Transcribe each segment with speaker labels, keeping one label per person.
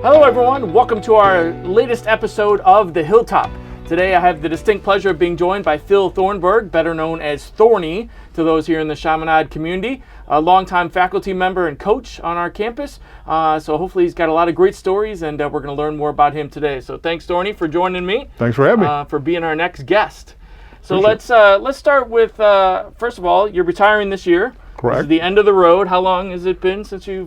Speaker 1: Hello everyone, welcome to our latest episode of the Hilltop. Today I have the distinct pleasure of being joined by Phil Thornburg, better known as Thorny to those here in the Chaminade community, a longtime faculty member and coach on our campus. So hopefully he's got a lot of great stories, and we're going to learn more about him today. So thanks, Thorny, for joining me.
Speaker 2: Thanks for having me.
Speaker 1: For being our next guest. So let's start with, first of all, you're retiring this year.
Speaker 2: Correct.
Speaker 1: This is the end of the road. How long has it been since you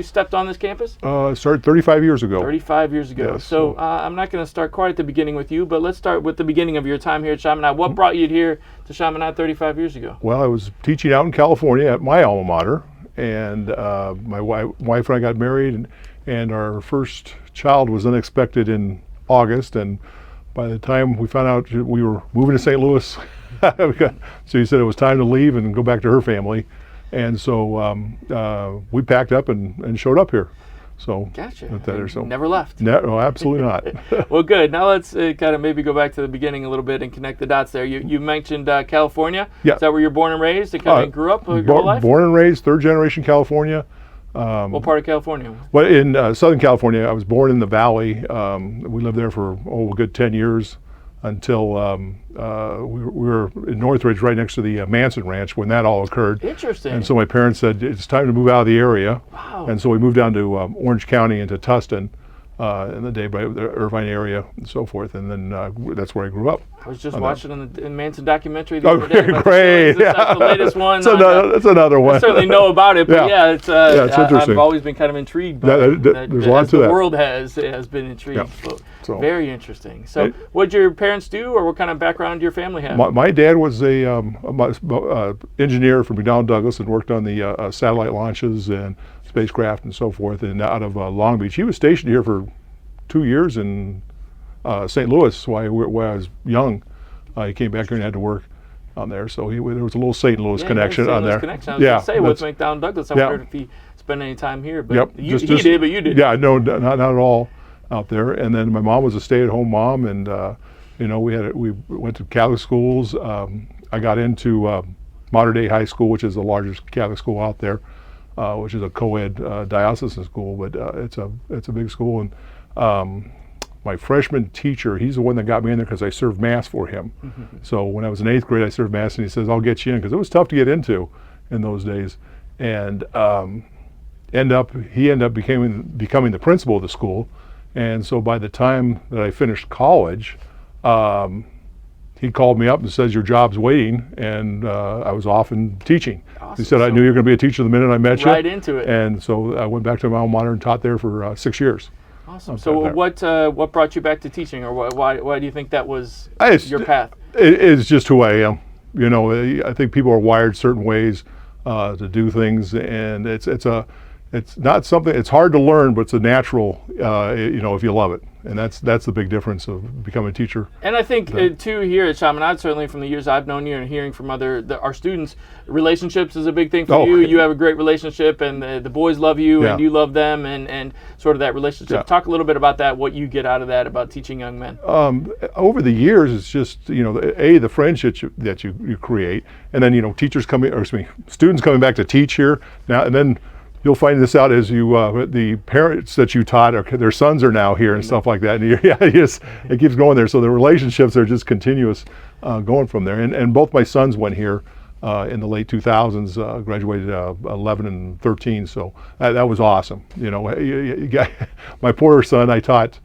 Speaker 1: stepped on this campus?
Speaker 2: Started 35 years ago.
Speaker 1: 35 years ago.
Speaker 2: Yes.
Speaker 1: So I'm not going to start quite at the beginning with you, but let's start with the beginning of your time here at Chaminade. What brought you here to Chaminade 35 years ago?
Speaker 2: Well, I was teaching out in California at my alma mater, and my wife and I got married, and our first child was unexpected in August, and by the time we found out we were moving to St. Louis, so he said it was time to leave and go back to her family. And so we packed up and showed up here. So
Speaker 1: gotcha.
Speaker 2: Never
Speaker 1: left.
Speaker 2: No, absolutely not.
Speaker 1: Well, good. Now let's kind of maybe go back to the beginning a little bit and connect the dots there. You mentioned California.
Speaker 2: Yeah.
Speaker 1: Is that where you're born and raised? And kind of grew up your whole life?
Speaker 2: Born and raised, third generation California.
Speaker 1: What part of California?
Speaker 2: Well, in Southern California. I was born in the Valley. We lived there for a good 10 years until we were in Northridge, right next to the Manson Ranch, when that all occurred.
Speaker 1: Interesting.
Speaker 2: And so my parents said, it's time to move out of the area.
Speaker 1: Wow.
Speaker 2: And so we moved down to Orange County into Tustin, in the Irvine area and so forth. And then that's where I grew up.
Speaker 1: I was just watching on the Manson documentary the other day.
Speaker 2: Great.
Speaker 1: That's the latest one.
Speaker 2: That's another one.
Speaker 1: I certainly know about it, but
Speaker 2: it's interesting.
Speaker 1: I've always been kind of intrigued by
Speaker 2: there's a lot to that.
Speaker 1: The world has been intrigued.
Speaker 2: Yeah.
Speaker 1: So very interesting. So what did your parents do, or what kind of background did your family have?
Speaker 2: My dad was a engineer for McDonnell Douglas and worked on the satellite launches and spacecraft and so forth, and out of Long Beach. He was stationed here for 2 years in St. Louis while I was young. He came back here and had to work on there, so there was a little St. Louis connection on there.
Speaker 1: Connection. I was going to say, with McDonnell Douglas, I wondered if he spent any time here, but he did, but you didn't.
Speaker 2: Yeah, no, not at all out there. And then my mom was a stay-at-home mom, and we went to Catholic schools. I got into Mater Dei High School, which is the largest Catholic school out there, which is a co-ed diocesan school, but it's a big school. And my freshman teacher, he's the one that got me in there because I served Mass for him. Mm-hmm. So when I was in 8th grade, I served Mass, and he says, I'll get you in, because it was tough to get into in those days. And he ended up becoming the principal of the school. And so by the time that I finished college, he called me up and says, your job's waiting, and I was off and teaching. Awesome. He said, I knew you were going to be a teacher the minute I met you.
Speaker 1: Right into it.
Speaker 2: And so I went back to my alma mater and taught there for 6 years.
Speaker 1: Awesome. So what brought you back to teaching, or why do you think that was your path?
Speaker 2: It's just who I am. I think people are wired certain ways to do things, and it's not something, it's hard to learn, but it's a natural, if you love it. And that's the big difference of becoming a teacher.
Speaker 1: And I think, too, here at Chaminade, certainly from the years I've known you and hearing from our students, relationships is a big thing for you. You have a great relationship, and the boys love you, and you love them, and sort of that relationship. Yeah. Talk a little bit about that, what you get out of that, about teaching young men.
Speaker 2: Over the years, it's just, the friendships that you create, and then, students coming back to teach here now, and then you'll find this out as the parents that you taught, their sons are now here and stuff like that. And it keeps going there. So the relationships are just continuous going from there. And both my sons went here in the late 2000s, graduated 11 and 13. So that was awesome. My poor son, I taught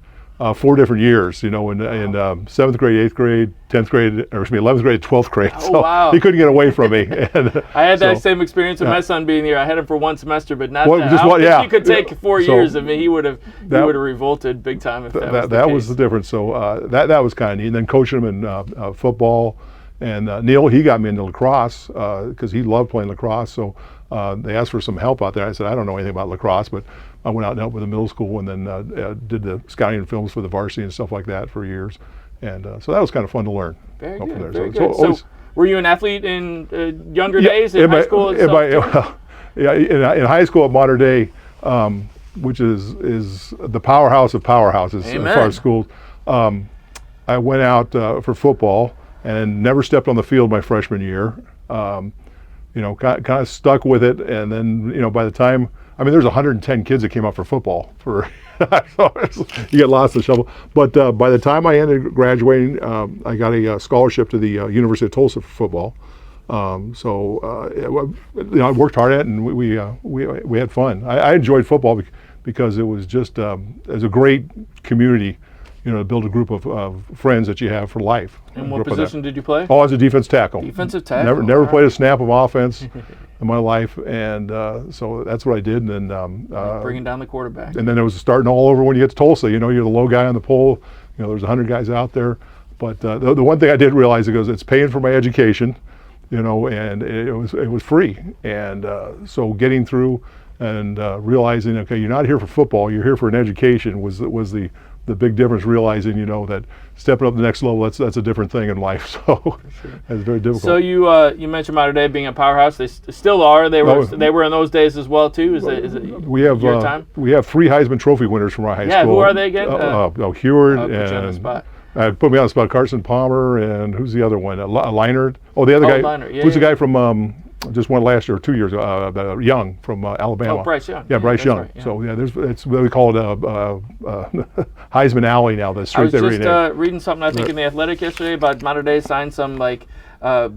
Speaker 2: 4 different years, in 7th grade, 8th grade, 10th grade, 11th grade, 12th grade. So he couldn't get away from me. And,
Speaker 1: I had that same experience with my son being here. I had him for 1 semester, but not that. I don't think he could take 4 years of me. He would have revolted big time if that was the case.
Speaker 2: That was the difference. So that was kind of neat. And then coaching him in football. And Neil, he got me into lacrosse because he loved playing lacrosse. So they asked for some help out there. I said, I don't know anything about lacrosse, but I went out and helped with the middle school, and then did the scouting and films for the varsity and stuff like that for years. And so that was kind of fun to learn.
Speaker 1: Very good. Very good. So were you an athlete in younger days, in high school?
Speaker 2: In high school at Mater Dei, which is the powerhouse of powerhouses as far as schools. I went out for football and never stepped on the field my freshman year. kind of stuck with it. And then, by the time, there's 110 kids that came out for football for. So you get lost in the shuffle. But by the time I ended up graduating, I got a scholarship to the University of Tulsa for football. I worked hard at it, and we had fun. I enjoyed football because it was just as a great community, to build a group of friends that you have for life.
Speaker 1: And what position did you play?
Speaker 2: Oh, I was a defensive tackle.
Speaker 1: Defensive tackle.
Speaker 2: Never played a snap of offense in my life, and so that's what I did. And then
Speaker 1: bringing down the quarterback.
Speaker 2: And then it was starting all over when you get to Tulsa. You're the low guy on the pole. There's 100 guys out there. But the one thing I did realize is it's paying for my education, and it was free. And so getting through and realizing, okay, you're not here for football, you're here for an education was the big difference, realizing, that stepping up the next level, that's a different thing in life. So it's very difficult.
Speaker 1: So you mentioned Mater Dei being a powerhouse. They still are. They were in those days as well too. Is it your time?
Speaker 2: We have 3 Heisman Trophy winners from our high school.
Speaker 1: Yeah, who are they again?
Speaker 2: Heward and put me on the spot. Carson Palmer, and who's the other one? Leinert. Oh, the other guy.
Speaker 1: Leinert. Yeah,
Speaker 2: who's the guy from? Just won last year or 2 years ago, Young from Alabama.
Speaker 1: Oh, Bryce Young.
Speaker 2: Yeah, Bryce Young. Right, yeah. So it's what we call it Heisman Alley now. The street
Speaker 1: I was just reading something I think in the Athletic yesterday about Mater Dei signed some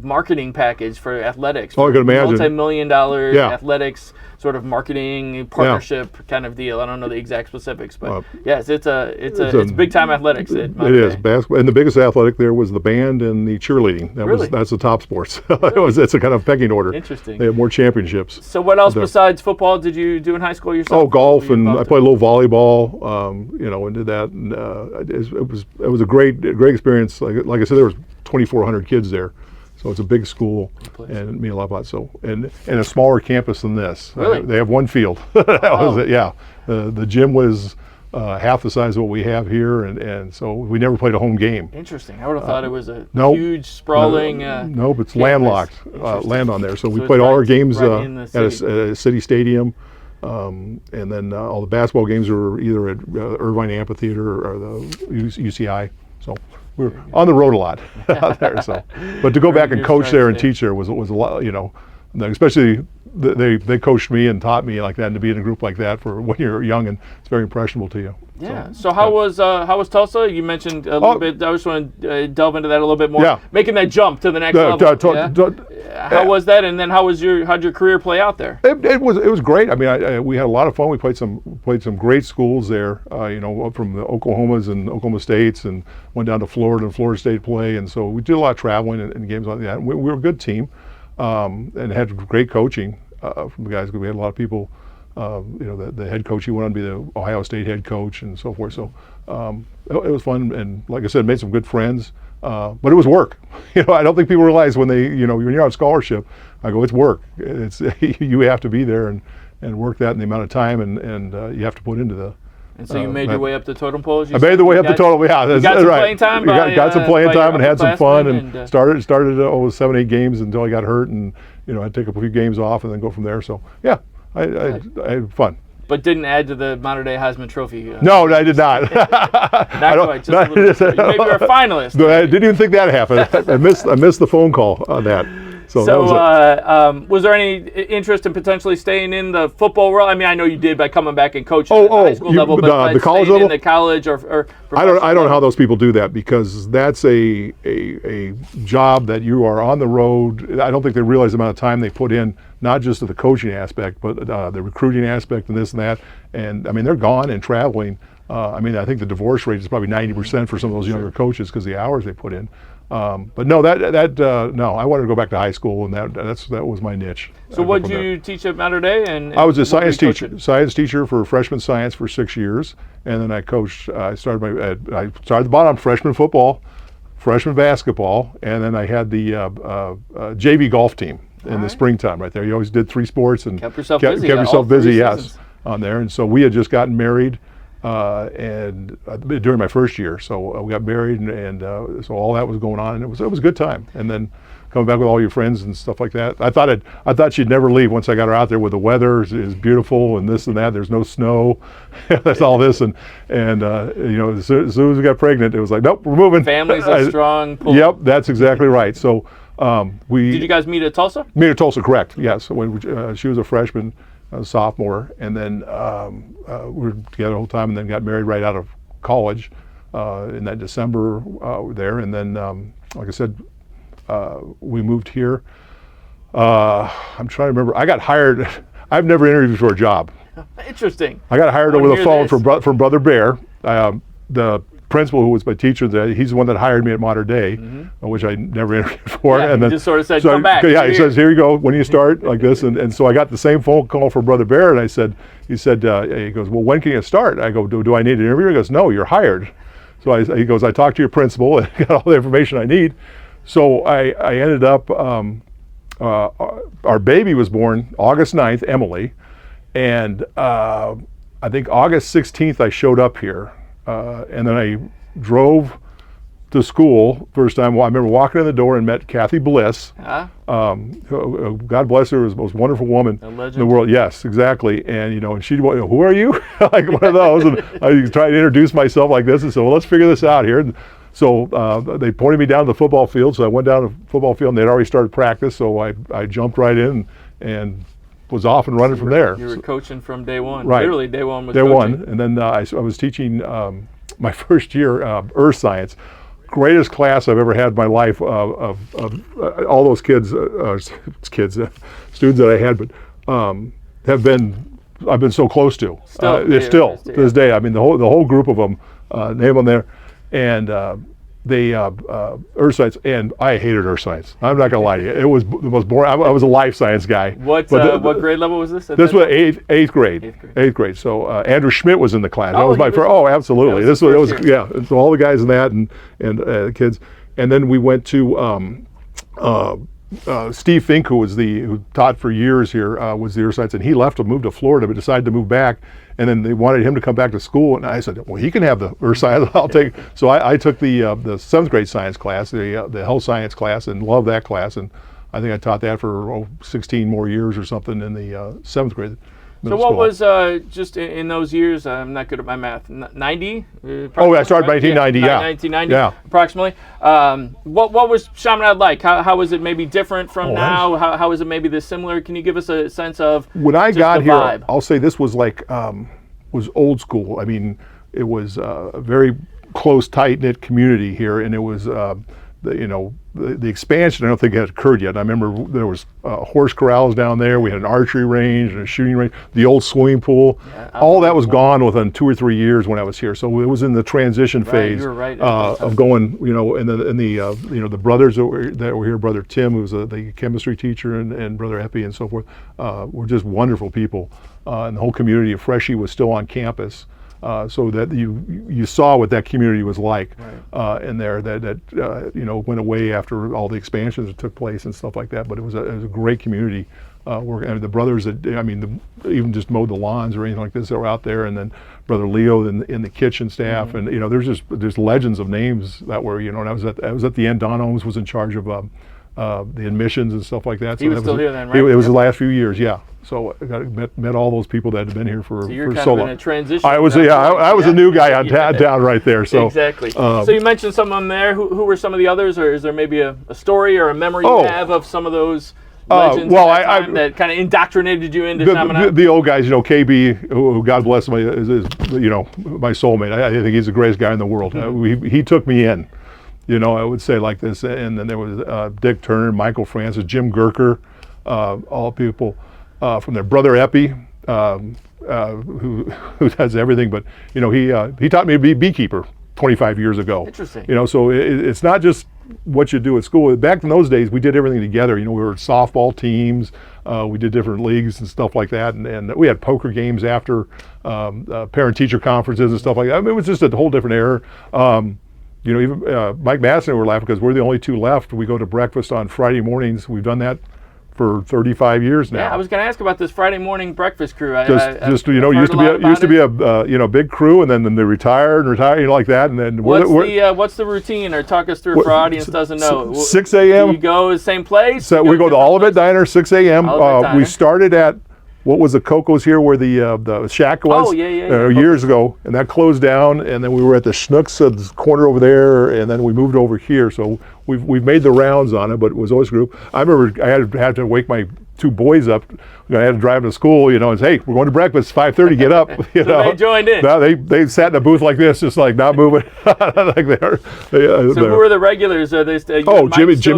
Speaker 1: marketing package for athletics.
Speaker 2: Oh, I can imagine.
Speaker 1: Multi-million-dollar athletics sort of marketing partnership kind of deal. I don't know the exact specifics, but yes, it's big time athletics. It
Speaker 2: is basketball, and the biggest athletic there was the band and the cheerleading. That's the top sports. It's a kind of pecking order.
Speaker 1: Interesting.
Speaker 2: They had more championships.
Speaker 1: So what else besides football did you do in high school yourself?
Speaker 2: Oh, golf, and I played a little volleyball. And did that. And it was a great experience. Like I said, there was 2,400 kids there. So it's a big school, and it mean a lot. So and a smaller campus than this.
Speaker 1: Really?
Speaker 2: They have one field. That was it. Yeah. The gym was half the size of what we have here, and so we never played a home game.
Speaker 1: Interesting. I would have thought it was a huge, sprawling.
Speaker 2: Nope, it's landlocked, land on there. So we played all our games at a city stadium, and then all the basketball games were either at Irvine Amphitheater or the UCI. So we were on the road a lot out there. So, but to go back and coach there and teach there was a lot. Especially they coached me and taught me like that, and to be in a group like that for when you're young, and it's very impressionable to you.
Speaker 1: Yeah. So how was Tulsa? You mentioned a little bit. I just want to delve into that a little bit more.
Speaker 2: Yeah.
Speaker 1: Making that jump to the next level. How was that? And then how'd your career play out there?
Speaker 2: It was great. We had a lot of fun. We played some great schools there. From the Oklahomas and Oklahoma States, and went down to Florida and Florida State play. And so we did a lot of traveling and games like that. We were a good team, and had great coaching from the guys. We had a lot of people. The head coach, he went on to be the Ohio State head coach and so forth. So it was fun, and like I said, made some good friends. But it was work. I don't think people realize when when you're on scholarship, I go, it's work. It's you have to be there and work that in the amount of time and you have to put into the.
Speaker 1: And so you made your way up the totem pole.
Speaker 2: I made the way up the totem. Yeah, that's
Speaker 1: got some
Speaker 2: right.
Speaker 1: Playing time.
Speaker 2: Got some playing time and had some fun and started 7-8 games until I got hurt, and I'd take up a few games off and then go from there. So yeah. I had fun.
Speaker 1: But didn't add to the Mater Dei Heisman Trophy.
Speaker 2: No, I did not.
Speaker 1: Not quite. Just a little bit. Maybe you're a finalist.
Speaker 2: No, I didn't even think that happened. I missed the phone call on that. So
Speaker 1: was there any interest in potentially staying in the football world? I know you did by coming back and coaching at the high school level, but
Speaker 2: the college level,
Speaker 1: in the college or
Speaker 2: I don't know how those people do that, because that's a job that you are on the road. I don't think they realize the amount of time they put in, not just to the coaching aspect, but the recruiting aspect and this and that. And they're gone and traveling. I think the divorce rate is probably 90% for some of those younger coaches because the hours they put in. But no, no, I wanted to go back to high school, and that was my niche.
Speaker 1: So what did you teach at Mater Dei? And
Speaker 2: I was a science teacher for freshman science for 6 years, and then I coached. I started the bottom, freshman football, freshman basketball, and then I had the JV golf team in the springtime right there. You always did 3 sports and
Speaker 1: kept yourself
Speaker 2: busy. Yes, on there. And so we had just gotten married. And during my first year, so we got married, and so all that was going on, and it was a good time. And then coming back with all your friends and stuff like that, I thought she'd never leave once I got her out there with the weather is beautiful and this and that. There's no snow, that's all this, and as soon as we got pregnant, it was like, nope, we're moving.
Speaker 1: Family's a strong pull.
Speaker 2: Yep, that's exactly right. So
Speaker 1: Did you guys meet at Tulsa?
Speaker 2: Meet at Tulsa, correct? Yes. When she was a freshman, sophomore, and then we were together the whole time, and then got married right out of college in that December there, and then like I said, we moved here. I'm trying to remember. I got hired. I've never interviewed for a job.
Speaker 1: Interesting.
Speaker 2: I got hired over the phone from Brother Bear. The principal, who was my teacher there, he's the one that hired me at Modern Day, which I never interviewed for.
Speaker 1: Yeah,
Speaker 2: and then
Speaker 1: just sort of said, come back.
Speaker 2: Yeah, he says, here you go, when do you start, like this. And so I got the same phone call from Brother Bear, and he goes, well, when can you start? I go, do I need an interview? He goes, no, you're hired. So he goes, I talked to your principal and got all the information I need. So I ended up, our baby was born August 9th, Emily, and I think August 16th I showed up here. And then I drove to school first time. Well, I remember walking in the door and met Kathy Bliss. God bless her, was the most wonderful woman in the world. Yes, exactly. And and she, who are you? Like one of those. And I tried to introduce myself like this and said, well, let's figure this out here. And so they pointed me down to the football field. So I went down to the football field, and they'd already started practice. So I jumped right in and was off and running from there.
Speaker 1: You were coaching from day one.
Speaker 2: Right.
Speaker 1: Literally day one was
Speaker 2: day
Speaker 1: coaching.
Speaker 2: one. And then I was teaching my first year earth science. Greatest class I've ever had in my life of all those kids students that I had, but I've been so close to. Still to this day. I mean, the whole group of them, name them there, and they earth science, and I hated earth science. I'm not gonna lie to you. It was the most boring. I was a life science guy.
Speaker 1: What grade level was this?
Speaker 2: This was eighth grade. Eighth grade. So Andrew Schmidt was in the class. That was my first. Oh, absolutely. It was yeah. So all the guys in that and kids, and then we went to Steve Fink, who taught for years here, was the earth science, and he left to move to Florida, but decided to move back. And then they wanted him to come back to school, and I said, well, he can have the earth science. I'll take. So I took the 7th grade science class, the health science class, and loved that class. And I think I taught that for 16 more years or something in the 7th grade.
Speaker 1: So what was just in those years? I'm not good at my math. 90?
Speaker 2: I started 1990. Yeah,
Speaker 1: 1990. Yeah, approximately. What was Chaminade like? How was it maybe different from now? How is it maybe this similar? Can you give us a sense of
Speaker 2: when I got here?
Speaker 1: Vibe?
Speaker 2: I'll say this was like was old school. I mean, it was a very close, tight knit community here, and it was the expansion, I don't think had occurred yet. I remember there was horse corrals down there. We had an archery range and a shooting range, the old swimming pool. Yeah, all that was gone within 2 or 3 years when I was here. So it was in the transition phase of going, and the brothers that were here, Brother Tim, who was the chemistry teacher, and Brother Epi and so forth, were just wonderful people. And the whole community of Freshie was still on campus. So that you saw what that community was like in there. That went away after all the expansions that took place and stuff like that. But it was a great community. The brothers that even just mowed the lawns or anything like this that were out there, and then Brother Leo in the kitchen staff, and there's legends of names that were and I was at the end. Don Ohms was in charge of the admissions and stuff like that.
Speaker 1: He was still here then, right?
Speaker 2: It was the last few years, yeah. So I met all those people that had been here for so long. So you're kind of in
Speaker 1: a transition.
Speaker 2: I was a new guy on down right there. So
Speaker 1: exactly. So you mentioned some of them there. Who were some of the others, or is there maybe a story or a memory you have of some of those legends that kind of indoctrinated you into Chaminade?
Speaker 2: The old guys, KB, who God bless him, is my soulmate. I think he's the greatest guy in the world. He took me in. I would say like this, and then there was Dick Turner, Michael Francis, Jim Gerker, all people from their Brother Epi, who does everything. But he taught me to be a beekeeper 25 years ago.
Speaker 1: Interesting.
Speaker 2: So it's not just what you do at school. Back in those days, we did everything together. We were softball teams. We did different leagues and stuff like that, and we had poker games after parent-teacher conferences and stuff like that. I mean, it was just a whole different era. Even Mike Madison and I were laughing because we're the only two left. We go to breakfast on Friday mornings. We've done that for 35 years now.
Speaker 1: Yeah, I was going to ask about this Friday morning breakfast crew.
Speaker 2: Used to be a big crew, and then they retired, like that, and then
Speaker 1: what's the routine? Or talk us through if our audience doesn't know.
Speaker 2: 6 a.m.
Speaker 1: Do you go the same place?
Speaker 2: So we go to Olivet Diner, 6 a.m. We started at what was the Coco's here where the shack was?
Speaker 1: Oh, yeah.
Speaker 2: Years ago, and that closed down, and then we were at the Schnucks corner over there, and then we moved over here. So we've made the rounds on it, but it was always a group. I remember I had to wake my 2 boys up. I had to drive them to school, and say, hey, we're going to breakfast, 5:30, get up.
Speaker 1: So they joined in.
Speaker 2: No, they sat in a booth like this, just like not moving. Like
Speaker 1: so who are the regulars? Are they
Speaker 2: Jimmy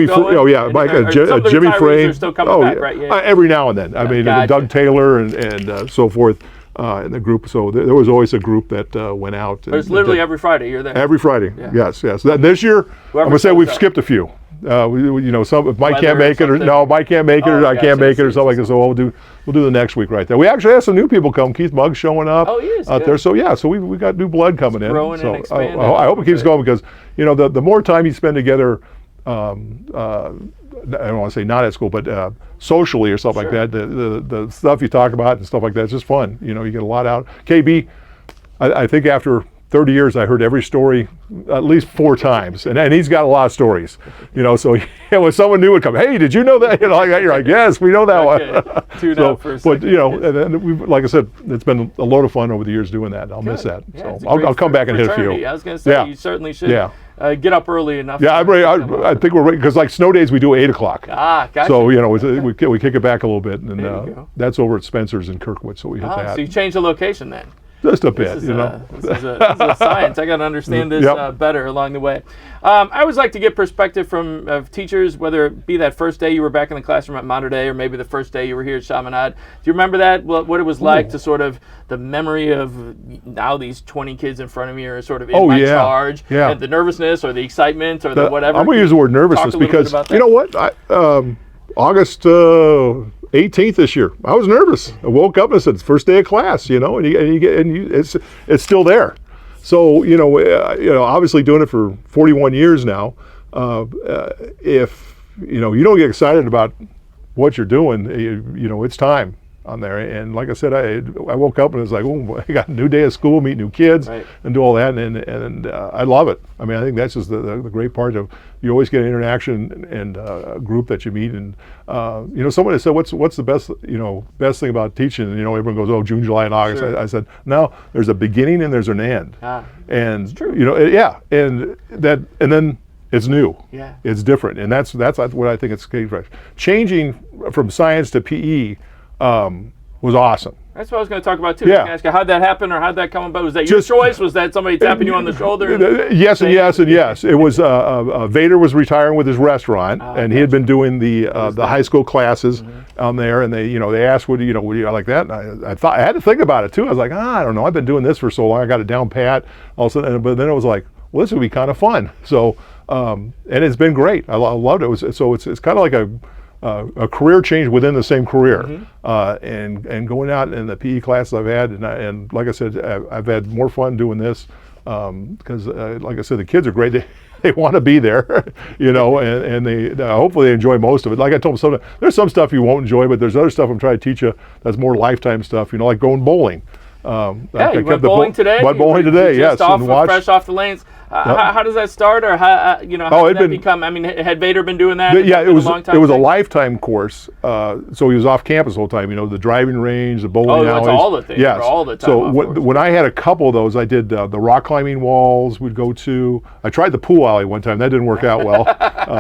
Speaker 2: Mike, Jimmy Frame.
Speaker 1: Are still coming back, right? Yeah.
Speaker 2: Every now and then. I mean,
Speaker 1: gotcha.
Speaker 2: Doug Taylor and so forth in the group. So there was always a group that went out.
Speaker 1: There's literally every Friday you're there.
Speaker 2: Every Friday, yes. This year, I'm gonna say we've skipped a few. Some if Mike can't make it, or Mike can't make it, or I can't make it, or something like that. So we'll do the next week right there. We actually have some new people come. Keith Mugg's showing up out there. So so we got new blood coming in.
Speaker 1: Growing
Speaker 2: so
Speaker 1: and expanding.
Speaker 2: I hope it keeps going because the more time you spend together, I don't want to say not at school, but socially or something like that. The stuff you talk about and stuff like that, it's just fun. You get a lot out. KB, I think after 30 years, I heard every story at least 4 times, and he's got a lot of stories, So when someone new would come, hey, did you know that? You're like, yes, we know that one.
Speaker 1: Tune out for a second.
Speaker 2: But and then we've, like I said, it's been a load of fun over the years doing that. I'll miss that.
Speaker 1: Yeah,
Speaker 2: so I'll come back and hit a few.
Speaker 1: I was going to say you certainly should.
Speaker 2: Yeah.
Speaker 1: Get up early enough.
Speaker 2: Yeah, I think we're ready because like snow days we do 8 o'clock.
Speaker 1: Gotcha.
Speaker 2: So we kick it back a little bit, and that's over at Spencer's in Kirkwood. So we hit that.
Speaker 1: So you changed the location then.
Speaker 2: Just a bit,
Speaker 1: This is a science. I got to understand this better along the way. I always like to get perspective from teachers, whether it be that first day you were back in the classroom at Mater Dei, or maybe the first day you were here at Chaminade. Do you remember that? What it was like to sort of the memory of now these 20 kids in front of me are sort of in my charge, and the nervousness or the excitement or the whatever.
Speaker 2: I'm going to use the word nervousness because you know what? August 18th this year, I was nervous. I woke up and said, first day of class, it's still there. So, obviously doing it for 41 years now, if, you don't get excited about what you're doing, it's time on there. And like I said, I woke up and it was like, oh, I got a new day of school, meet new kids, and do all that, and I love it. I mean, I think that's just the great part of you always get an interaction and a group that you meet, and someone has said, what's the best thing about teaching? And everyone goes, oh, June, July, and August.
Speaker 1: Sure.
Speaker 2: I said, no, there's a beginning and there's an end. And
Speaker 1: it's true.
Speaker 2: And then it's new.
Speaker 1: Yeah.
Speaker 2: It's different, and that's what I think it's changing from science to PE. Was awesome.
Speaker 1: That's what I was going to talk about too. I was going to ask you, how'd that happen, or how'd that come about? Was that your choice? Was that somebody tapping you on the shoulder?
Speaker 2: Yes and yes. It was Vader was retiring with his restaurant, and he had been doing the high school classes on there, and they asked, would you like that? And I had to think about it too. I was like, I don't know. I've been doing this for so long. I got it down pat. All of a sudden, but then it was like, well, this would be kind of fun. So, and it's been great. I loved it. It's kind of like a career change within the same career, and going out in the PE classes I've had, and like I said, I've had more fun doing this because, like I said, the kids are great. They want to be there, and they hopefully they enjoy most of it. Like I told them, there's some stuff you won't enjoy, but there's other stuff I'm trying to teach you that's more lifetime stuff. Like going bowling.
Speaker 1: You went bowling today.
Speaker 2: Went bowling today, yes.
Speaker 1: Fresh off the lanes. How does that start, or how did that become? I mean, had Vader been doing that?
Speaker 2: Yeah, it was
Speaker 1: a long time.
Speaker 2: It was a lifetime course. So he was off campus the whole time. The driving range, the bowling alleys.
Speaker 1: That's all the things.
Speaker 2: Yes.
Speaker 1: All the time.
Speaker 2: So when I had a couple of those, I did the rock climbing walls. We'd go to. I tried the pool alley one time. That didn't work out well.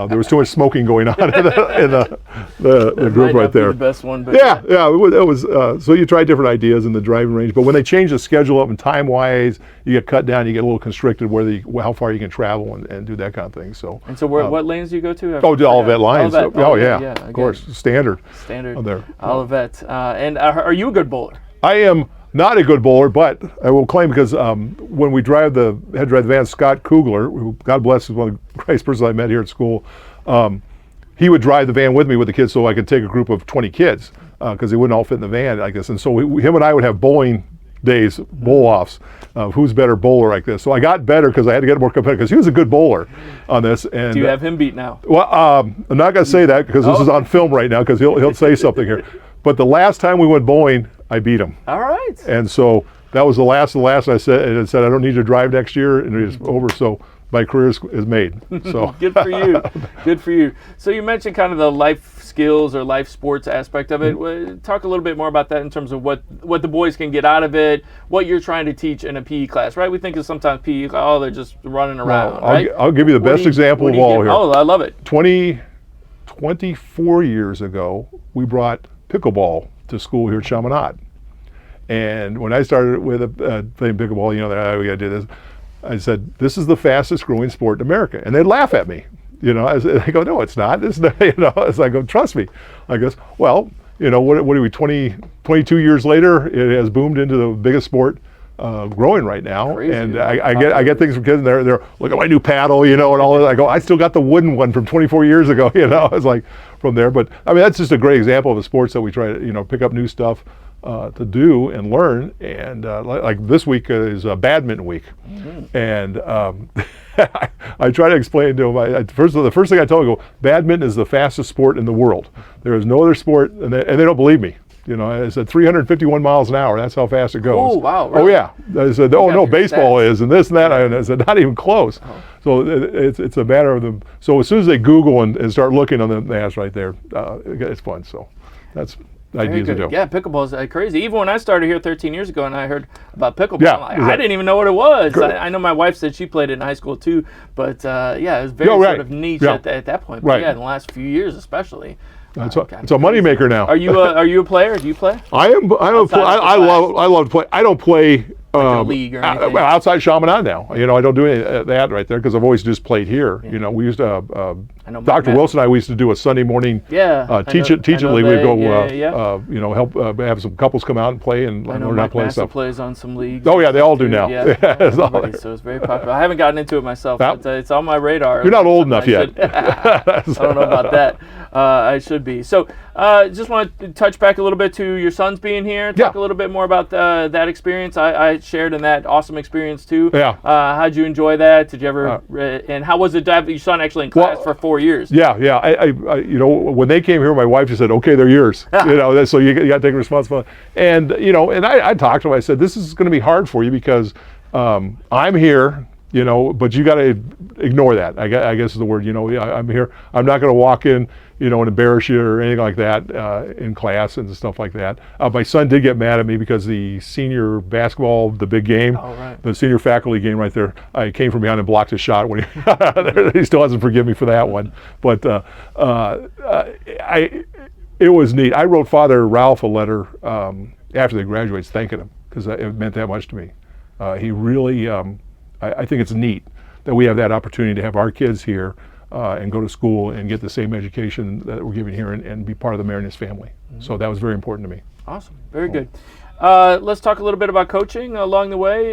Speaker 2: There was too much smoking going on in the group right there.
Speaker 1: The best one, but
Speaker 2: yeah. It was. So you try different ideas in the driving range, but when they change the schedule up and time wise, you get cut down. You get a little constricted how far you can travel and do that kind of thing. So
Speaker 1: what lanes do you go to?
Speaker 2: Olivet lines.
Speaker 1: Olivet,
Speaker 2: of course, standard.
Speaker 1: There. Olivet. And are you a good bowler?
Speaker 2: I am not a good bowler, but I will claim because when we had to drive the van, Scott Kugler, who God bless is one of the greatest persons I met here at school, he would drive the van with me with the kids so I could take a group of 20 kids because they wouldn't all fit in the van, I guess. And so him and I would have bowling days, bowl-offs, who's better bowler like this. So I got better because I had to get more competitive because he was a good bowler on this. And
Speaker 1: do you have him beat now?
Speaker 2: Well, I'm not going to say that because this is on film right now because he'll say something here. But the last time we went bowling, I beat him.
Speaker 1: All right.
Speaker 2: And so that was the last. And I said I don't need to drive next year, and it's over. So my career is made. So
Speaker 1: Good for you. Good for you. So you mentioned kind of the life skills or life sports aspect of it. Talk a little bit more about that in terms of what the boys can get out of it, what you're trying to teach in a PE class, right? We think of sometimes PE, oh, they're just running around, right?
Speaker 2: I'll give you the best example of all here.
Speaker 1: Oh, I love it.
Speaker 2: 24 years ago, we brought pickleball to school here at Chaminade. And when I started with playing pickleball, we got to do this. I said, this is the fastest growing sport in America. And they'd laugh at me. I go, no, it's not. It's not, it's like, trust me. I guess, well, what are we, 22 years later, it has boomed into the biggest sport growing right now.
Speaker 1: Crazy.
Speaker 2: And I get things from kids, and they're look at my new paddle, and all that. I go, I still got the wooden one from 24 years ago, It's like from there. But I mean, that's just a great example of a sports that we try to, pick up new stuff to do and learn. And like this week is badminton week. And I try to explain to them, the first thing I tell them, I go, badminton is the fastest sport in the world. There is no other sport, and they don't believe me. I said 351 miles an hour. That's how fast it goes.
Speaker 1: Oh, wow. Really?
Speaker 2: Oh, yeah. I said, oh, no, baseball is, and this and that. And I said, not even close. Oh. So it's a matter of them. So as soon as they Google and start looking on the apps right there, it's fun. So that's ideas to do.
Speaker 1: Yeah, pickleball is crazy. Even when I started here 13 years ago and I heard about pickleball,
Speaker 2: yeah,
Speaker 1: I didn't even know what it was. I know my wife said she played it in high school too, but it was very sort of niche at that point. But in the last few years especially.
Speaker 2: It's a moneymaker now.
Speaker 1: Are you a player? Do you play?
Speaker 2: I love to play. I don't play
Speaker 1: like a league or anything?
Speaker 2: Outside Chaminade now. I don't do any of that right there because I've always just played here. Yeah. We used to Dr. Wilson and I, we used to do a Sunday morning teach it league. We'd go help have some couples come out and play and learn how to play stuff.
Speaker 1: Plays on some leagues.
Speaker 2: Oh yeah, they all do now.
Speaker 1: Yeah. So it's very popular. I haven't gotten into it myself, but it's on my radar.
Speaker 2: You're not old enough yet.
Speaker 1: I don't know about that. I should be. So just want to touch back a little bit to your sons being here. Talk a little bit more about that experience. I shared in that awesome experience too.
Speaker 2: Yeah.
Speaker 1: How'd you enjoy that? Did you ever? And how was it to have your son actually in class for 4 years?
Speaker 2: Yeah. I when they came here, my wife just said, "Okay, they're yours." So you got to take responsibility. And and I talked to him. I said, "This is going to be hard for you because I'm here." But you got to ignore that. I guess is the word. I'm here. I'm not going to walk in, and embarrass you or anything like that in class and stuff like that. My son did get mad at me because the senior basketball, the big game, the senior faculty game right there, I came from behind and blocked his shot when he still hasn't forgiven me for that one. But it was neat. I wrote Father Ralph a letter after they graduated thanking him because it meant that much to me. He really. I think it's neat that we have that opportunity to have our kids here and go to school and get the same education that we're giving here and be part of the Marinus family. Mm-hmm. So that was very important to me.
Speaker 1: Awesome. Very good. Let's talk a little bit about coaching along the way.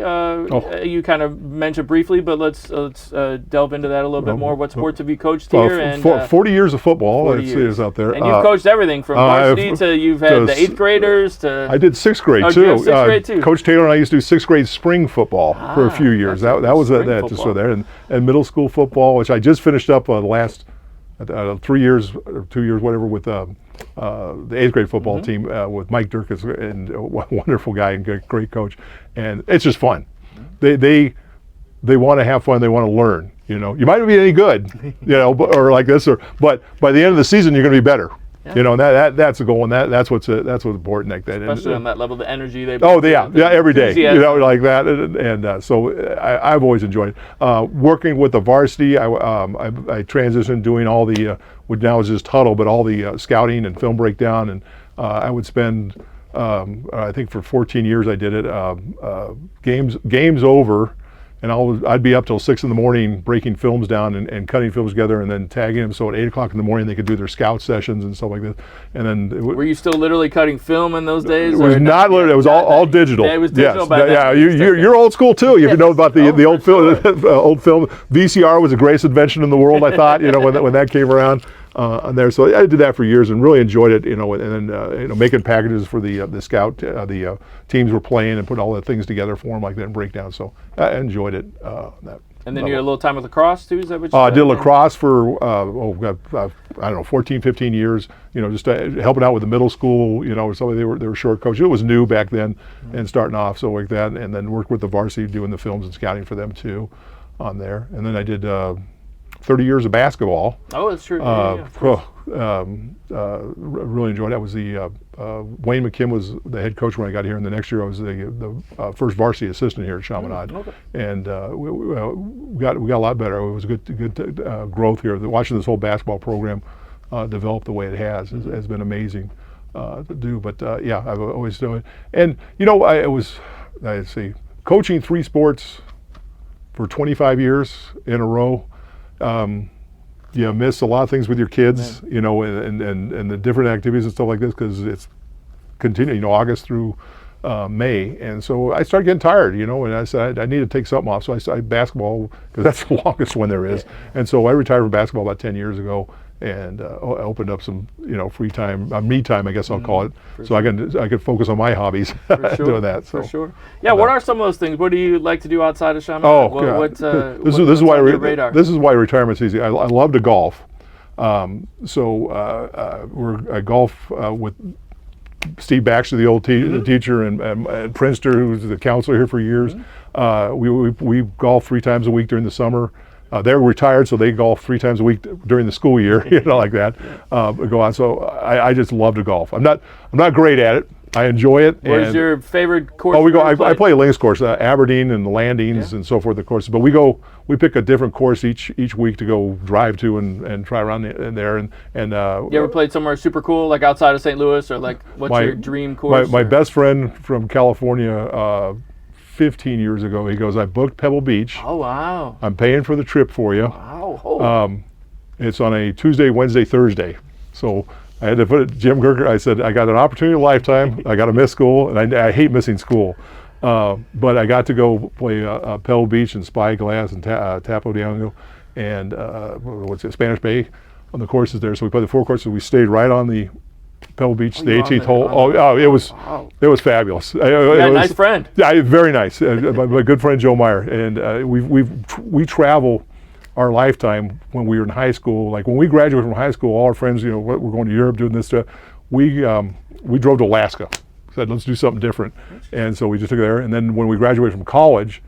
Speaker 1: You kind of mentioned briefly, but let's delve into that a little bit more. What sports have you coached here? And
Speaker 2: 40 years of football is out there.
Speaker 1: And you've coached everything from varsity to you've had the 8th graders to...
Speaker 2: I did 6th grade too.
Speaker 1: You have 6th grade too.
Speaker 2: Coach Taylor and I used to do 6th grade spring football for a few years. That was just so there. And middle school football, which I just finished up the last 3 years or 2 years, whatever, with the 8th grade football team with Mike Durkis, and a wonderful guy and great coach, and it's just fun. They want to have fun. They want to learn. You might not be any good, or like this, but by the end of the season, you're going to be better. Yeah. And that's the goal, and that's what's important like that.
Speaker 1: Especially on that level, the energy they.
Speaker 2: Oh yeah, every day, like that, and so I've always enjoyed it. Working with the varsity. I transitioned doing all the what now is just huddle, but all the scouting and film breakdown, and I would spend I think for 14 years I did it. Games over. And I'd be up till 6 in the morning breaking films down and cutting films together and then tagging them so at 8 o'clock in the morning they could do their scout sessions and stuff like this. And then
Speaker 1: were you still literally cutting film in those days?
Speaker 2: It was not literally. It was all digital.
Speaker 1: Yeah, it was digital.
Speaker 2: Yes. You're old school too. You know about the old film. Old film. VCR was the greatest invention in the world. I thought when that came around. On there, so I did that for years and really enjoyed it. And then making packages for the scout, the teams were playing and put all the things together for them like that and breakdown. So I enjoyed it.
Speaker 1: And then you had a little time with lacrosse too. Is that what you
Speaker 2: I did lacrosse for I don't know 14, 15 years. Just helping out with the middle school. So they were short coaches. It was new back then and starting off so like that. And then worked with the varsity doing the films and scouting for them too. on there. And then I did 30 years of basketball.
Speaker 1: Oh, that's true. Yeah,
Speaker 2: really enjoyed it. I was the Wayne McKim was the head coach when I got here, and the next year I was the first varsity assistant here at Chaminade.
Speaker 1: Okay.
Speaker 2: And we got a lot better. It was a good growth here. Watching this whole basketball program develop the way it has been amazing to do. But yeah, I've always done it. And you know, I'd say coaching 3 sports for 25 years in a row. You miss a lot of things with your kids, you know, and the different activities and stuff like this, because it's continuing, you know, August through May. And so I started getting tired, you know, and I said I need to take something off. So I started basketball, because that's the longest one there is. And so I retired from basketball about 10 years ago, and I opened up some, you know, free time, me time, I guess I'll call it, so I could focus on my hobbies doing that. So.
Speaker 1: For sure. Yeah. What are some of those things? What do you like to do outside of Chaminade?
Speaker 2: Oh, God. This is why this is why retirement's easy. I love to golf. I golf with Steve Baxter, the old teacher, and Prinster, who's the counselor here for years. We golf 3 times a week during the summer. They're retired, so they golf 3 times a week during the school year, you know, like that. Go on. So I just love to golf. I'm not great at it. I enjoy it.
Speaker 1: Where's your favorite course?
Speaker 2: Oh, we go. I play a links course, Aberdeen and the Landings and so forth. The courses, but we pick a different course each week to go drive to and try around in there. And
Speaker 1: you ever played somewhere super cool, like outside of St. Louis, or like what's your dream course?
Speaker 2: My best friend from California. 15 years ago, he goes, I booked Pebble Beach.
Speaker 1: Oh, wow.
Speaker 2: I'm paying for the trip for you.
Speaker 1: Wow. Oh.
Speaker 2: It's on a Tuesday, Wednesday, Thursday. So I had to put it, Jim Gerker, I said, I got an opportunity of a lifetime. I got to miss school, and I hate missing school. But I got to go play Pebble Beach and Spyglass and Tapo de Ango and Spanish Bay on the courses there. So we played the 4 courses. We stayed right on the Pebble Beach, the 18th hole. It was fabulous.
Speaker 1: Nice friend.
Speaker 2: Yeah, very nice. My good friend Joe Meyer, and we travel our lifetime when we were in high school. Like when we graduated from high school, all our friends, you know, we're going to Europe doing this stuff. We drove to Alaska. Said let's do something different, and so we just took it there. And then when we graduated from college,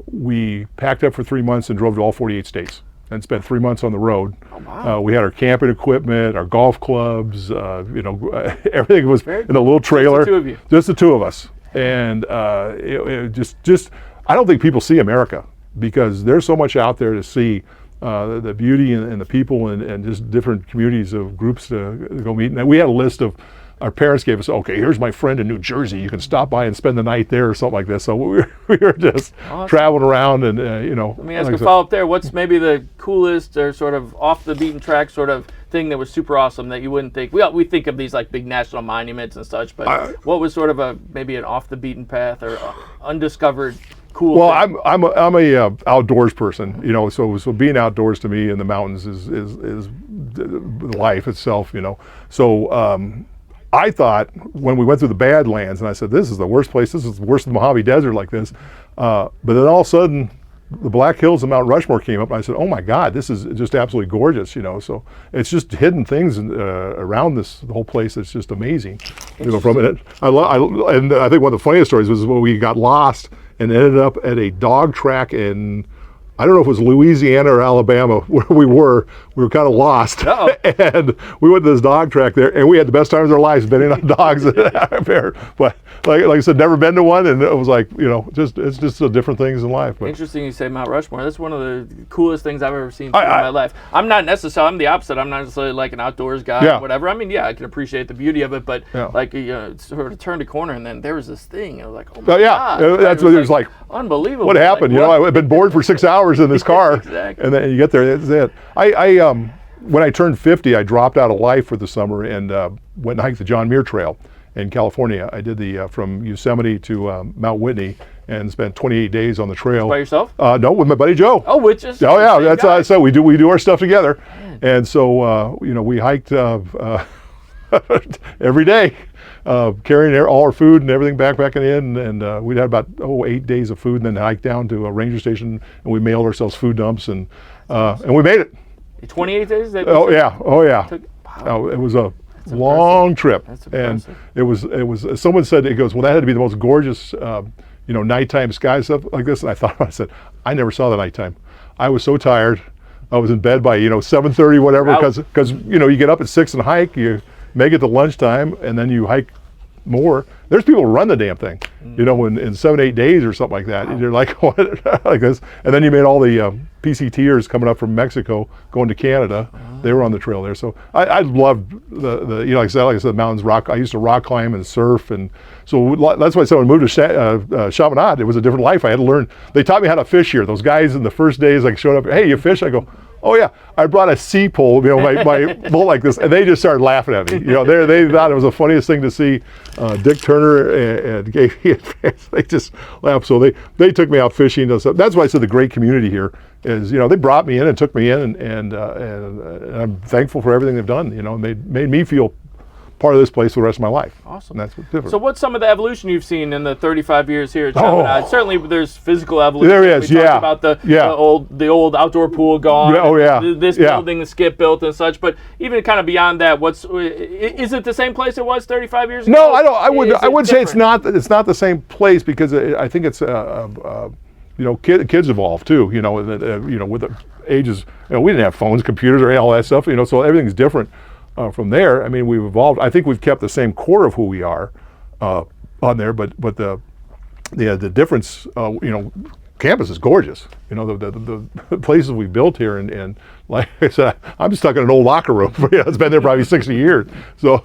Speaker 2: we packed up for 3 months and drove to all 48 states. And spent 3 months on the road.
Speaker 1: Oh, wow.
Speaker 2: We had our camping equipment, our golf clubs, you know, everything was in a little trailer.
Speaker 1: Just the 2 of you.
Speaker 2: Just the 2 of us. And it just I don't think people see America, because there's so much out there to see, the beauty and the people and just different communities of groups to go meet. And we had a list of, our parents gave us, okay, here's my friend in New Jersey. You can stop by and spend the night there or something like this. So we were just traveling around and, you know.
Speaker 1: Let me ask a follow-up there. What's maybe the coolest or sort of off the beaten track sort of thing that was super awesome that you wouldn't think? We think of these like big national monuments and such, but what was sort of maybe an off the beaten path or undiscovered cool thing?
Speaker 2: I'm a outdoors person, you know, so being outdoors to me in the mountains is life itself, you know. So I thought when we went through the Badlands, and I said, this is the worst place, this is worse than the Mojave Desert like this. But then all of a sudden, the Black Hills and Mount Rushmore came up, and I said, oh my God, this is just absolutely gorgeous, you know. So it's just hidden things around the whole place that's just amazing. You know, from it, and I think one of the funniest stories was when we got lost and ended up at a dog track in, I don't know if it was Louisiana or Alabama where we were kind of lost. And we went to this dog track there, and we had the best times of our lives betting on dogs there. But like I said, never been to one, and it was like, you know, it's just the different things in life. But.
Speaker 1: Interesting you say Mount Rushmore. That's one of the coolest things I've ever seen in my life. I'm not necessarily, I'm the opposite. I'm not necessarily like an outdoors guy or whatever. I mean, yeah, I can appreciate the beauty of it, but like, you know, sort of turned a corner, and then there was this thing, and I was like, oh my God.
Speaker 2: That's what it was like.
Speaker 1: Unbelievable.
Speaker 2: What happened? Like, you know, I've been bored for 6 hours in this car,
Speaker 1: exactly.
Speaker 2: And then you get there, that's it. When I turned 50, I dropped out of life for the summer and went and hiked the John Muir Trail in California. I did the from Yosemite to Mount Whitney and spent 28 days on the trail.
Speaker 1: By yourself?
Speaker 2: No, with my buddy Joe.
Speaker 1: Oh, which is
Speaker 2: that's so we do our stuff together. Man. And so you know, we hiked every day, carrying all our food and everything backpacking in, and we had about 8 days of food, and then hiked down to a ranger station, and we mailed ourselves food dumps, and we made it.
Speaker 1: 28 days?
Speaker 2: Oh yeah. It was a long trip, and it was. Someone said, it goes, well, that had to be the most gorgeous, nighttime sky stuff like this. And I thought, I said, I never saw the nighttime. I was so tired. I was in bed by 7:30, whatever, because you get up at 6 and hike. You make it to lunchtime, and then you hike more. There's people who run the damn thing, in 7-8 days or something like that. Wow. You're like, what? Like this, and then you made all the PCTers coming up from Mexico, going to Canada. They were on the trail there. So I loved the like I said, mountains, rock. I used to rock climb and surf, and so that's why I said when I moved to Chaminade, it was a different life. I had to learn. They taught me how to fish here. Those guys in the first days, like showed up. Hey, you fish? I go, oh yeah, I brought a sea pole, my boat like this, and they just started laughing at me. They thought it was the funniest thing to see. Dick Turner and gave me advice. They just laughed. So they took me out fishing. That's why I said the great community here is, they brought me in and took me in, and I'm thankful for everything they've done. Made me feel part of this place for the rest of my life.
Speaker 1: Awesome.
Speaker 2: And that's what's different.
Speaker 1: So what's some of the evolution you've seen in the 35 years here at Chaminade? Certainly there's physical evolution.
Speaker 2: There is,
Speaker 1: we talked about the old outdoor pool gone.
Speaker 2: Oh yeah.
Speaker 1: This building the Skip built and such, but even kind of beyond that, is it the same place it was 35 years ago?
Speaker 2: No, I would say it's not the same place, because I think it's kids evolve too, with the ages. We didn't have phones, computers, or all that stuff, so everything's different. From there, we've evolved. I think we've kept the same core of who we are on there, but the difference, campus is gorgeous. The places we built here, and like I said, I'm stuck in an old locker room. It's been there probably 60 years. So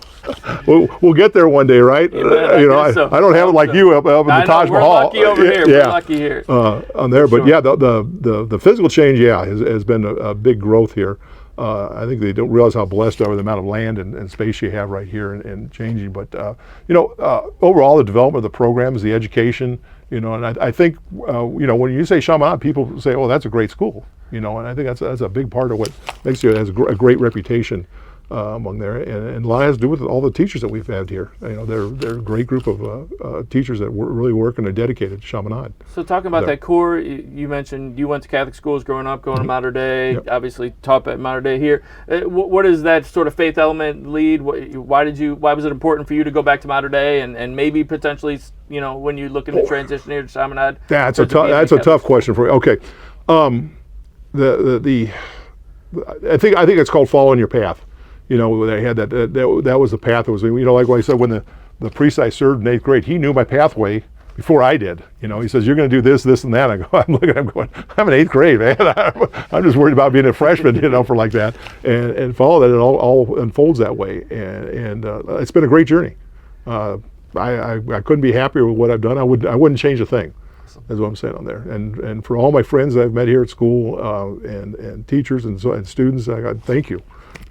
Speaker 2: we'll get there one day, right? I don't have it like you up in the Taj Mahal.
Speaker 1: We're lucky over here. We're lucky here.
Speaker 2: On there, but yeah, the physical change, has been a big growth here. I think they don't realize how blessed are with the amount of land and space you have right here and changing. But overall, the development of the programs, the education, and I think when you say Chaminade, people say, "Oh, that's a great school," and I think that's a big part of what makes it has a great reputation among there, and a lot has to do with all the teachers that we've had here. They're a great group of teachers that really work and are dedicated to Chaminade.
Speaker 1: So talking about that core, you mentioned you went to Catholic schools growing up, going to Mater Dei, obviously taught at Mater Dei here. What does that sort of faith element lead? Why was it important for you to go back to Mater Dei and maybe potentially, when you look at the transition here to Chaminade?
Speaker 2: That's a tough question for you. Okay, I think it's called following your path. They had that was the path. It was, like what I said, when the priest I served in 8th grade, he knew my pathway before I did. He says, you're going to do this, this, and that. I go, I'm looking at him going, I'm in 8th grade, man. I'm just worried about being a freshman, for like that. And follow that, it all unfolds that way. And it's been a great journey. I couldn't be happier with what I've done. I wouldn't change a thing. That's what I'm saying on there. And for all my friends that I've met here at school, and teachers and students, I got thank you.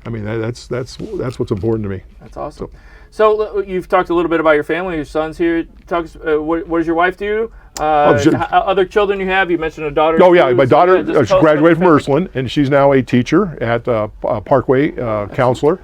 Speaker 2: That's what's important to me.
Speaker 1: That's awesome. So you've talked a little bit about your family. Your son's here. What does your wife do? Other children you have? You mentioned a daughter.
Speaker 2: Oh yeah, my daughter. She graduated from Ursuline, and she's now a teacher at Parkway, counselor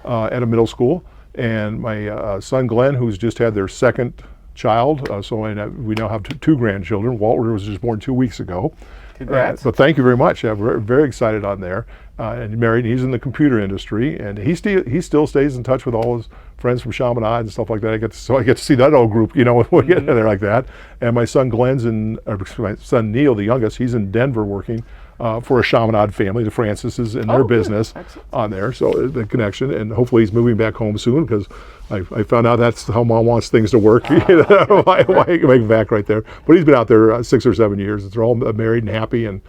Speaker 2: at a middle school. And my son Glenn, who's just had their second child. We now have two grandchildren. Walter was just born 2 weeks ago.
Speaker 1: Congrats.
Speaker 2: So thank you very much. I'm very, very excited on there. And married. He's in the computer industry, and he still stays in touch with all his friends from Chaminade and stuff like that. I get to see that old group, when we get in there like that. And my son my son Neil, the youngest, he's in Denver working for a Chaminade family, the Francises, in their business on there. So the connection, and hopefully he's moving back home soon, because I found out that's how Mom wants things to work. Why make back right there? But he's been out there 6 or 7 years. They're all married and happy, and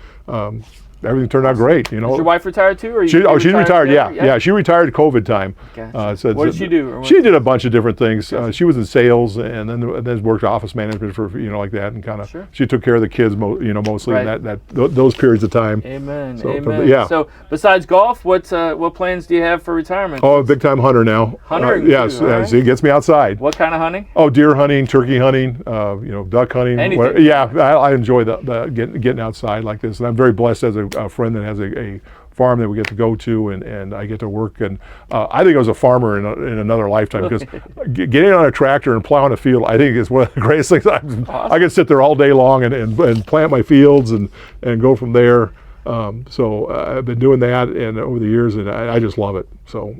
Speaker 2: everything turned out great. Is
Speaker 1: your wife retired too? Or
Speaker 2: she's retired. Yeah. She retired COVID time.
Speaker 1: Gotcha. What did she do?
Speaker 2: She did a bunch of different things. She was in sales, and then worked office management for like that, and kind of she took care of the kids mostly in those periods of time.
Speaker 1: Amen.
Speaker 2: So,
Speaker 1: Amen.
Speaker 2: Yeah.
Speaker 1: So besides golf, what plans do you have for retirement?
Speaker 2: Oh, a big time hunter now.
Speaker 1: Hunter.
Speaker 2: Yes.
Speaker 1: Right.
Speaker 2: He gets me outside.
Speaker 1: What kind of hunting?
Speaker 2: Oh, deer hunting, turkey hunting, duck hunting.
Speaker 1: Anything.
Speaker 2: I enjoy the getting outside like this, and I'm very blessed as a friend that has a farm that we get to go to, and I get to work. And I think I was a farmer in another lifetime, because getting on a tractor and plowing a field, I think is one of the greatest things.
Speaker 1: Awesome.
Speaker 2: I can sit there all day long and plant my fields and go from there. So I've been doing that and over the years, and I just love it. So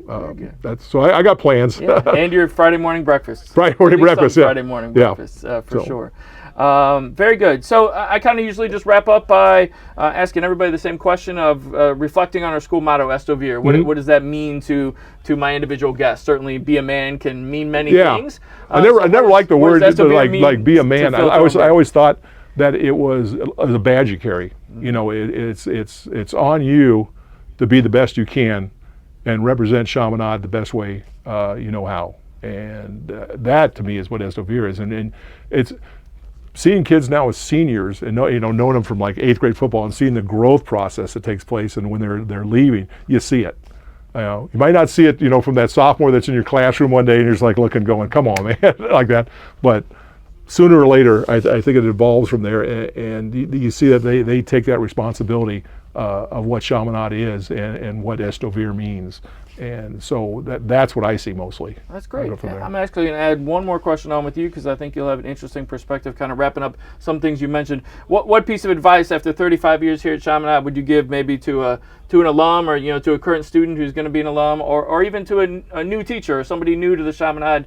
Speaker 2: I got plans.
Speaker 1: Yeah. And your Friday morning breakfast.
Speaker 2: Friday morning breakfast.
Speaker 1: Friday morning breakfast for sure. Very good. So I kind of usually just wrap up by asking everybody the same question of reflecting on our school motto, Esto Vir. What does that mean to my individual guests? Certainly, be a man can mean many things.
Speaker 2: I never liked the word like be a man. I always thought that it was a badge you carry. You know, it's on you to be the best you can and represent Chaminade the best way you know how. And that to me is what Esto Vir is. And it's seeing kids now as seniors and knowing them from like 8th grade football and seeing the growth process that takes place, and when they're leaving, you see it. You might not see it, from that sophomore that's in your classroom one day and you're just like looking, going, "Come on, man," like that. But sooner or later, I think it evolves from there, and you see that they take that responsibility of what Chaminade is and what Esto Vir means. And so that's what I see mostly.
Speaker 1: That's great. I'm actually going to add one more question on with you, because I think you'll have an interesting perspective, kind of wrapping up some things you mentioned. What piece of advice after 35 years here at Chaminade would you give maybe to an alum, or to a current student who's going to be an alum, or even to a new teacher or somebody new to the Chaminade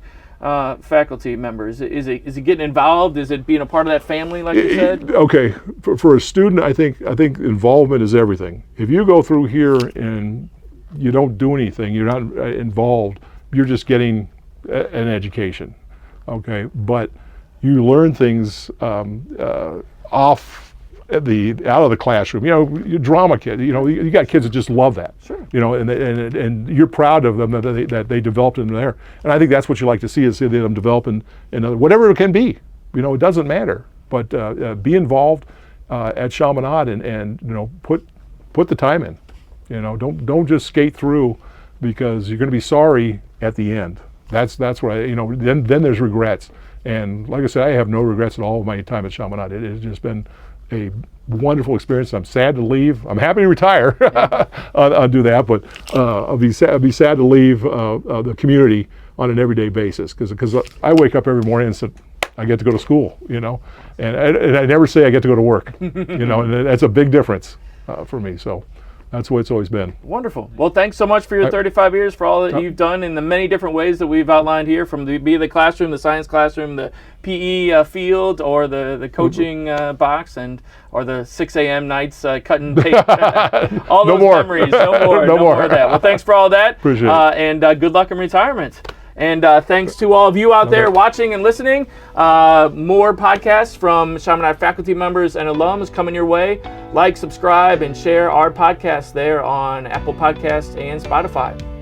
Speaker 1: faculty members? Is it getting involved? Is it being a part of that family, like you said?
Speaker 2: Okay, for a student, I think involvement is everything. If you go through here and you don't do anything, you're not involved, you're just getting an education, okay? But you learn things out of the classroom. You're drama kid. You got kids that just love that.
Speaker 1: Sure.
Speaker 2: And you're proud of them that they developed in there. And I think that's what you like to see, is see them develop in whatever it can be. It doesn't matter. But be involved at Chaminade and put the time in. Don't just skate through, because you're going to be sorry at the end. That's what then there's regrets. And like I said, I have no regrets at all of my time at Chaminade. It has just been a wonderful experience. I'm sad to leave. I'm happy to retire. I'll do that, but I'll be sad to leave the community on an everyday basis, because I wake up every morning and say, I get to go to school, and I never say I get to go to work, and that's a big difference for me. So that's what it's always been.
Speaker 1: Wonderful. Well, thanks so much for your 35 years, for all that you've done in the many different ways that we've outlined here, from the classroom, the science classroom, the PE field, or the coaching box, or the 6 a.m. nights cutting tape. All those memories. No more of that. Well, thanks for all that.
Speaker 2: Appreciate it.
Speaker 1: And good luck in retirement. And thanks to all of you out there watching and listening. More podcasts from Chaminade faculty members and alums coming your way. Like, subscribe, and share our podcast there on Apple Podcasts and Spotify.